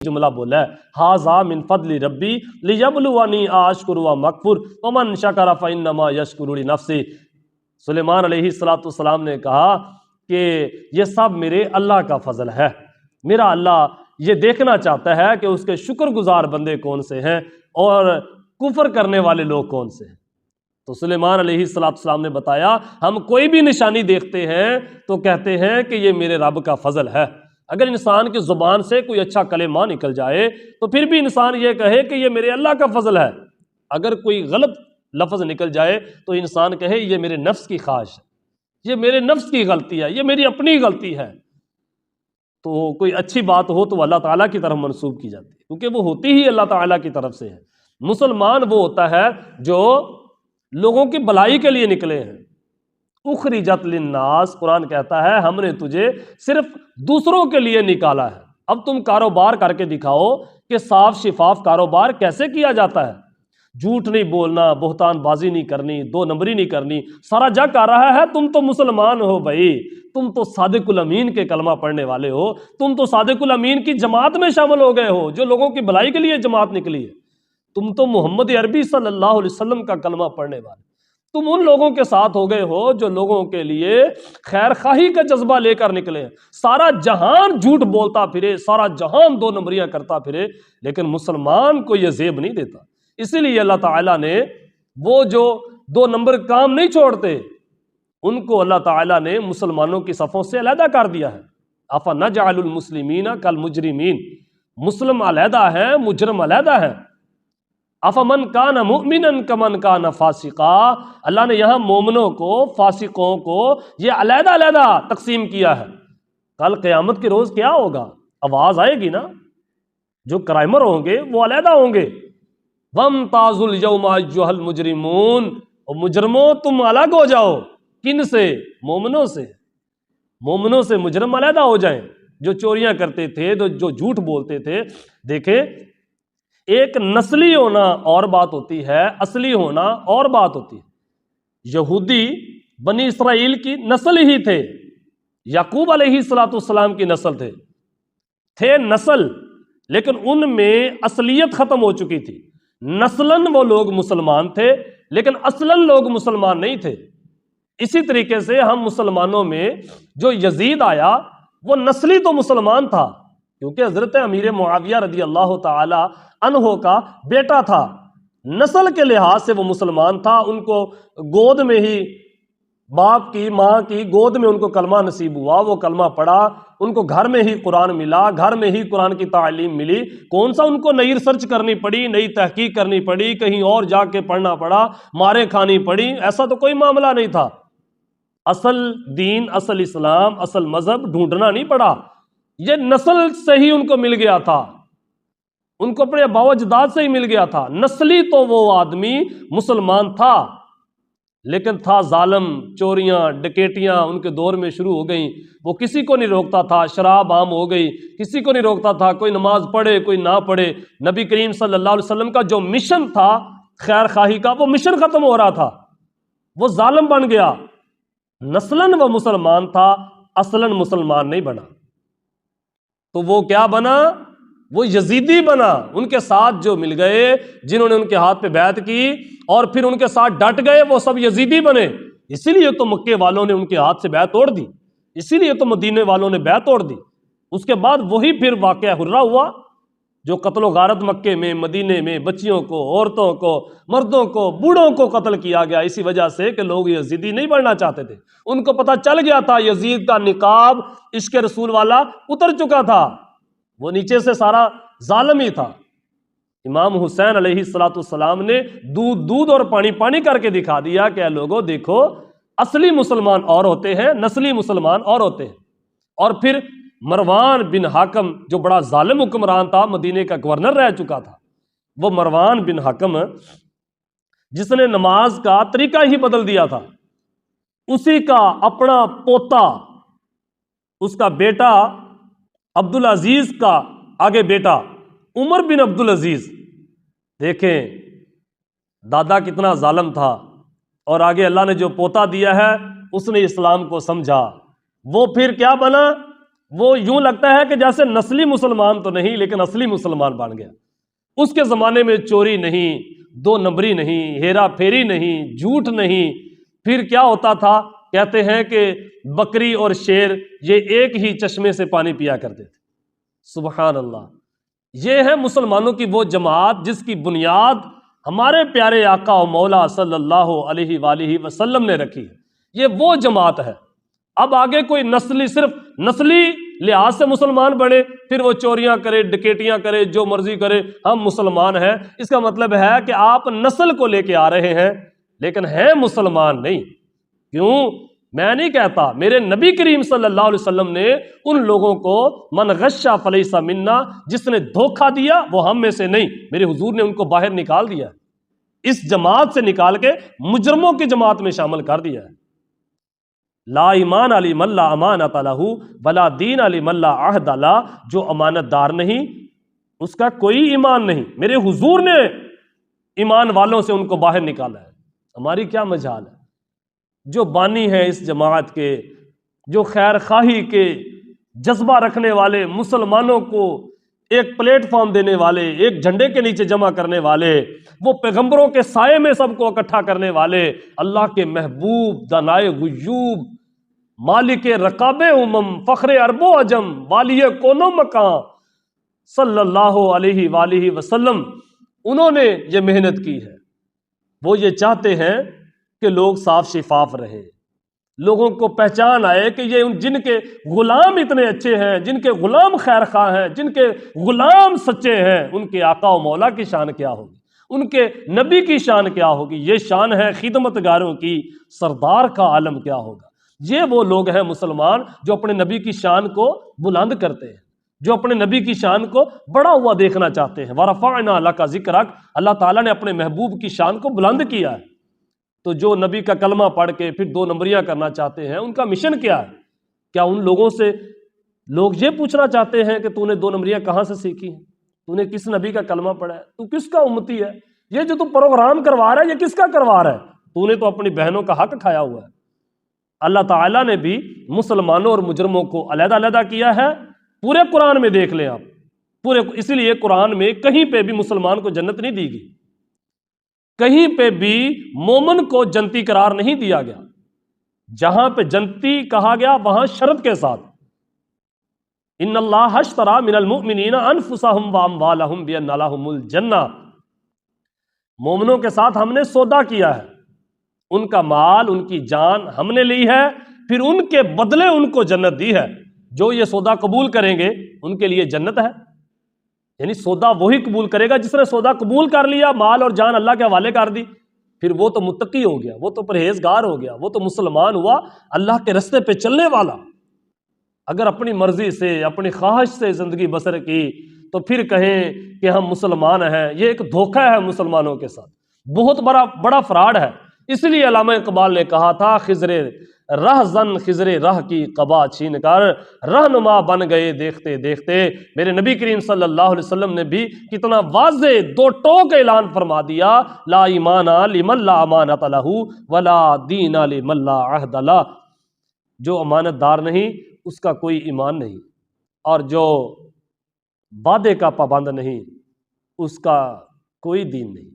جملہ بولا ہے، ھذا من فضل ربی لیبلونی اشکر و اکفر ومن شکر فانما یشکر لنفسہ۔ سلیمان علیہ السلام نے کہا کہ یہ سب میرے اللہ کا فضل ہے، میرا اللہ یہ دیکھنا چاہتا ہے کہ اس کے شکر گزار بندے کون سے ہیں اور کفر کرنے والے لوگ کون سے ہیں۔ تو سلیمان علیہ السلام نے بتایا ہم کوئی بھی نشانی دیکھتے ہیں تو کہتے ہیں کہ یہ میرے رب کا فضل ہے۔ اگر انسان کی زبان سے کوئی اچھا کلمہ نکل جائے تو پھر بھی انسان یہ کہے کہ یہ میرے اللہ کا فضل ہے۔ اگر کوئی غلط لفظ نکل جائے تو انسان کہے یہ میرے نفس کی خواہش ہے، یہ میرے نفس کی غلطی ہے، یہ میری اپنی غلطی ہے۔ تو کوئی اچھی بات ہو تو اللہ تعالیٰ کی طرف منسوب کی جاتی ہے، کیونکہ وہ ہوتی ہی اللہ تعالیٰ کی طرف سے ہے۔ مسلمان وہ ہوتا ہے جو لوگوں کی بھلائی کے لیے نکلے ہیں۔ اخرجت للناس، قرآن کہتا ہے ہم نے تجھے صرف دوسروں کے لیے نکالا ہے۔ اب تم کاروبار کر کے دکھاؤ کہ صاف شفاف کاروبار کیسے کیا جاتا ہے، جھوٹ نہیں بولنا، بہتان بازی نہیں کرنی، دو نمبری نہیں کرنی، سارا جگ کر رہا ہے۔ تم تو مسلمان ہو بھائی، تم تو صادق الامین کے کلمہ پڑھنے والے ہو، تم تو صادق الامین کی جماعت میں شامل ہو گئے ہو جو لوگوں کی بھلائی کے لیے جماعت نکلی ہے۔ تم تو محمد عربی صلی اللہ علیہ وسلم کا کلمہ پڑھنے والے، تم ان لوگوں کے ساتھ ہو گئے ہو جو لوگوں کے لیے خیر خواہی کا جذبہ لے کر نکلے ہیں۔ سارا جہان جھوٹ بولتا پھرے، سارا جہان دو نمبریاں کرتا پھرے، لیکن مسلمان کو یہ زیب نہیں دیتا۔ اسی لیے اللہ تعالیٰ نے وہ جو دو نمبر کام نہیں چھوڑتے ان کو اللہ تعالیٰ نے مسلمانوں کی صفوں سے علیحدہ کر دیا ہے۔ افنجعل المسلمین کالمجرمین، مسلم علیحدہ ہیں، مجرم علیحدہ ہیں۔ افمن کان مؤمنا کمن کان فاسقا، اللہ نے یہاں مومنوں کو فاسقوں کو یہ علیحدہ علیحدہ تقسیم کیا ہے۔ کل قیامت کے روز کیا ہوگا؟ آواز آئے گی نا، جو کرائمر ہوں گے وہ علیحدہ ہوں گے۔ وامتازوا اليوم ایھا المجرمون، اور مجرموں تم الگ ہو جاؤ۔ کن سے؟ مومنوں سے۔ مومنوں سے مجرم علیحدہ ہو جائیں، جو چوریاں کرتے تھے، جو جھوٹ بولتے تھے۔ دیکھیں، ایک نسلی ہونا اور بات ہوتی ہے، اصلی ہونا اور بات ہوتی ہے۔ یہودی بنی اسرائیل کی نسل ہی تھے، یعقوب علیہ السلام کی نسل تھے نسل، لیکن ان میں اصلیت ختم ہو چکی تھی۔ نسلاً وہ لوگ مسلمان تھے لیکن اصلاً لوگ مسلمان نہیں تھے۔ اسی طریقے سے ہم مسلمانوں میں جو یزید آیا وہ نسلی تو مسلمان تھا، کیونکہ حضرت امیر معاویہ رضی اللہ تعالی عنہ کا بیٹا تھا۔ نسل کے لحاظ سے وہ مسلمان تھا، ان کو گود میں ہی باپ کی ماں کی گود میں ان کو کلمہ نصیب ہوا، وہ کلمہ پڑھا، ان کو گھر میں ہی قرآن ملا، گھر میں ہی قرآن کی تعلیم ملی۔ کون سا ان کو نئی ریسرچ کرنی پڑی، نئی تحقیق کرنی پڑی، کہیں اور جا کے پڑھنا پڑا، مارے کھانی پڑی؟ ایسا تو کوئی معاملہ نہیں تھا۔ اصل دین، اصل اسلام، اصل مذہب ڈھونڈنا نہیں پڑا، یہ نسل سے ہی ان کو مل گیا تھا، ان کو اپنے آباء و اجداد سے ہی مل گیا تھا۔ نسلی تو وہ آدمی مسلمان تھا، لیکن تھا ظالم، چوریاں ڈکیٹیاں ان کے دور میں شروع ہو گئیں، وہ کسی کو نہیں روکتا تھا، شراب عام ہو گئی، کسی کو نہیں روکتا تھا، کوئی نماز پڑھے کوئی نہ پڑھے۔ نبی کریم صلی اللہ علیہ وسلم کا جو مشن تھا خیر خواہی کا، وہ مشن ختم ہو رہا تھا، وہ ظالم بن گیا۔ نسلاً وہ مسلمان تھا، اصلاً مسلمان نہیں بنا، تو وہ کیا بنا؟ وہ یزیدی بنا۔ ان کے ساتھ جو مل گئے، جنہوں نے ان کے ہاتھ پہ بیعت کی اور پھر ان کے ساتھ ڈٹ گئے، وہ سب یزیدی بنے۔ اسی لیے تو مکے والوں نے ان کے ہاتھ سے بیعت توڑ دی، اسی لیے تو مدینے والوں نے بیعت توڑ دی۔ اس کے بعد وہی پھر واقعہ ہررا ہوا، جو قتل و غارت مکے میں، مدینے میں بچیوں کو، عورتوں کو، مردوں کو، بوڑھوں کو قتل کیا گیا، اسی وجہ سے کہ لوگ یزیدی نہیں بننا چاہتے تھے۔ ان کو پتہ چل گیا تھا یزید کا نقاب عشق رسول والا اتر چکا تھا، وہ نیچے سے سارا ظالم ہی تھا۔ امام حسین علیہ السلام نے دودھ دودھ اور پانی پانی کر کے دکھا دیا کہ اے لوگوں دیکھو، اصلی مسلمان اور ہوتے ہیں، نسلی مسلمان اور ہوتے ہیں۔ اور پھر مروان بن حکم جو بڑا ظالم حکمران تھا، مدینے کا گورنر رہ چکا تھا، وہ مروان بن حکم جس نے نماز کا طریقہ ہی بدل دیا تھا، اسی کا اپنا پوتا، اس کا بیٹا عبدالعزیز کا آگے بیٹا عمر بن عبدالعزیز، دیکھیں دادا کتنا ظالم تھا، اور آگے اللہ نے جو پوتا دیا ہے اس نے اسلام کو سمجھا، وہ پھر کیا بنا؟ وہ یوں لگتا ہے کہ جیسے نسلی مسلمان تو نہیں لیکن اصلی مسلمان بن گیا۔ اس کے زمانے میں چوری نہیں، دو نمبری نہیں، ہیرا پھیری نہیں، جھوٹ نہیں۔ پھر کیا ہوتا تھا؟ کہتے ہیں کہ بکری اور شیر یہ ایک ہی چشمے سے پانی پیا کرتے تھے۔ سبحان اللہ! یہ ہے مسلمانوں کی وہ جماعت جس کی بنیاد ہمارے پیارے آقا و مولا صلی اللہ علیہ وآلہ وسلم نے رکھی ہے۔ یہ وہ جماعت ہے۔ اب آگے کوئی صرف نسلی لحاظ سے مسلمان بنے، پھر وہ چوریاں کرے، ڈکیٹیاں کرے، جو مرضی کرے، ہم مسلمان ہیں، اس کا مطلب ہے کہ آپ نسل کو لے کے آ رہے ہیں لیکن ہیں مسلمان نہیں۔ کیوں؟ میں نہیں کہتا، میرے نبی کریم صلی اللہ علیہ وسلم نے ان لوگوں کو من غش فلیس منا، جس نے دھوکہ دیا وہ ہم میں سے نہیں، میرے حضور نے ان کو باہر نکال دیا، اس جماعت سے نکال کے مجرموں کی جماعت میں شامل کر دیا ہے۔ لا ایمان علی من لا امانت لہ ولا دین علی من لا عہد لہ، جو امانت دار نہیں اس کا کوئی ایمان نہیں۔ میرے حضور نے ایمان والوں سے ان کو باہر نکالا ہے، ہماری کیا مجال ہے؟ جو بانی ہے اس جماعت کے، جو خیر خواہی کے جذبہ رکھنے والے، مسلمانوں کو ایک پلیٹ فارم دینے والے، ایک جھنڈے کے نیچے جمع کرنے والے، وہ پیغمبروں کے سائے میں سب کو اکٹھا کرنے والے، اللہ کے محبوب، دانائے غیوب، مالک رقاب امم، فخر عرب و عجم، والی کون و مکان، صلی اللہ علیہ وآلہ وسلم، انہوں نے یہ محنت کی ہے۔ وہ یہ چاہتے ہیں کہ لوگ صاف شفاف رہے، لوگوں کو پہچان آئے کہ یہ جن کے غلام اتنے اچھے ہیں، جن کے غلام خیر خواہ ہیں، جن کے غلام سچے ہیں، ان کے آقا و مولا کی شان کیا ہوگی، ان کے نبی کی شان کیا ہوگی۔ یہ شان ہے خدمتگاروں کی، سردار کا عالم کیا ہوگا۔ یہ وہ لوگ ہیں مسلمان جو اپنے نبی کی شان کو بلند کرتے ہیں، جو اپنے نبی کی شان کو بڑا ہوا دیکھنا چاہتے ہیں۔ وَرَفَعْنَا لَكَ ذِكْرَكَ، اللہ تعالیٰ نے اپنے محبوب کی شان کو بلند کیا ہے۔ تو جو نبی کا کلمہ پڑھ کے پھر دو نمبریاں کرنا چاہتے ہیں، ان کا مشن کیا ہے؟ کیا ان لوگوں سے لوگ یہ پوچھنا چاہتے ہیں کہ تو نے دو نمبریاں کہاں سے سیکھی ہیں؟ تو نے کس نبی کا کلمہ پڑھا ہے؟ تو کس کا امتی ہے؟ یہ جو تو پروگرام کروا رہا ہے یہ کس کا کروا رہا ہے؟ تو نے تو اپنی بہنوں کا حق کھایا ہوا ہے۔ اللہ تعالیٰ نے بھی مسلمانوں اور مجرموں کو علیحدہ علیحدہ کیا ہے، پورے قرآن میں دیکھ لیں آپ، پورے، اسی لیے قرآن میں کہیں پہ بھی مسلمان کو جنت نہیں دی گئی، کہیں پہ بھی مومن کو جنتی قرار نہیں دیا گیا۔ جہاں پہ جنتی کہا گیا وہاں شرط کے ساتھ، ان اللہ اشتری من المؤمنین انفسہم واموالہم بان لہم الجنہ، مومنوں کے ساتھ ہم نے سودا کیا ہے، ان کا مال، ان کی جان ہم نے لی ہے، پھر ان کے بدلے ان کو جنت دی ہے۔ جو یہ سودا قبول کریں گے ان کے لیے جنت ہے، یعنی سودا وہی قبول کرے گا جس نے سودا قبول کر لیا، مال اور جان اللہ کے حوالے کر دی، پھر وہ تو متقی ہو گیا، وہ تو پرہیزگار ہو گیا، وہ تو مسلمان ہوا، اللہ کے رستے پہ چلنے والا۔ اگر اپنی مرضی سے، اپنی خواہش سے زندگی بسر کی تو پھر کہیں کہ ہم مسلمان ہیں، یہ ایک دھوکہ ہے مسلمانوں کے ساتھ، بہت بڑا فراڈ ہے۔ اس لیے علامہ اقبال نے کہا تھا، خضر راہ زن خضر راہ کی قبا چھین کر رہنما بن گئے دیکھتے دیکھتے۔ میرے نبی کریم صلی اللہ علیہ وسلم نے بھی کتنا واضح دو ٹوک اعلان فرما دیا، لا ایمان لمن لا امانت لہ ولا دین لمن لا عہد لہ، جو امانت دار نہیں اس کا کوئی ایمان نہیں، اور جو وعدے کا پابند نہیں اس کا کوئی دین نہیں۔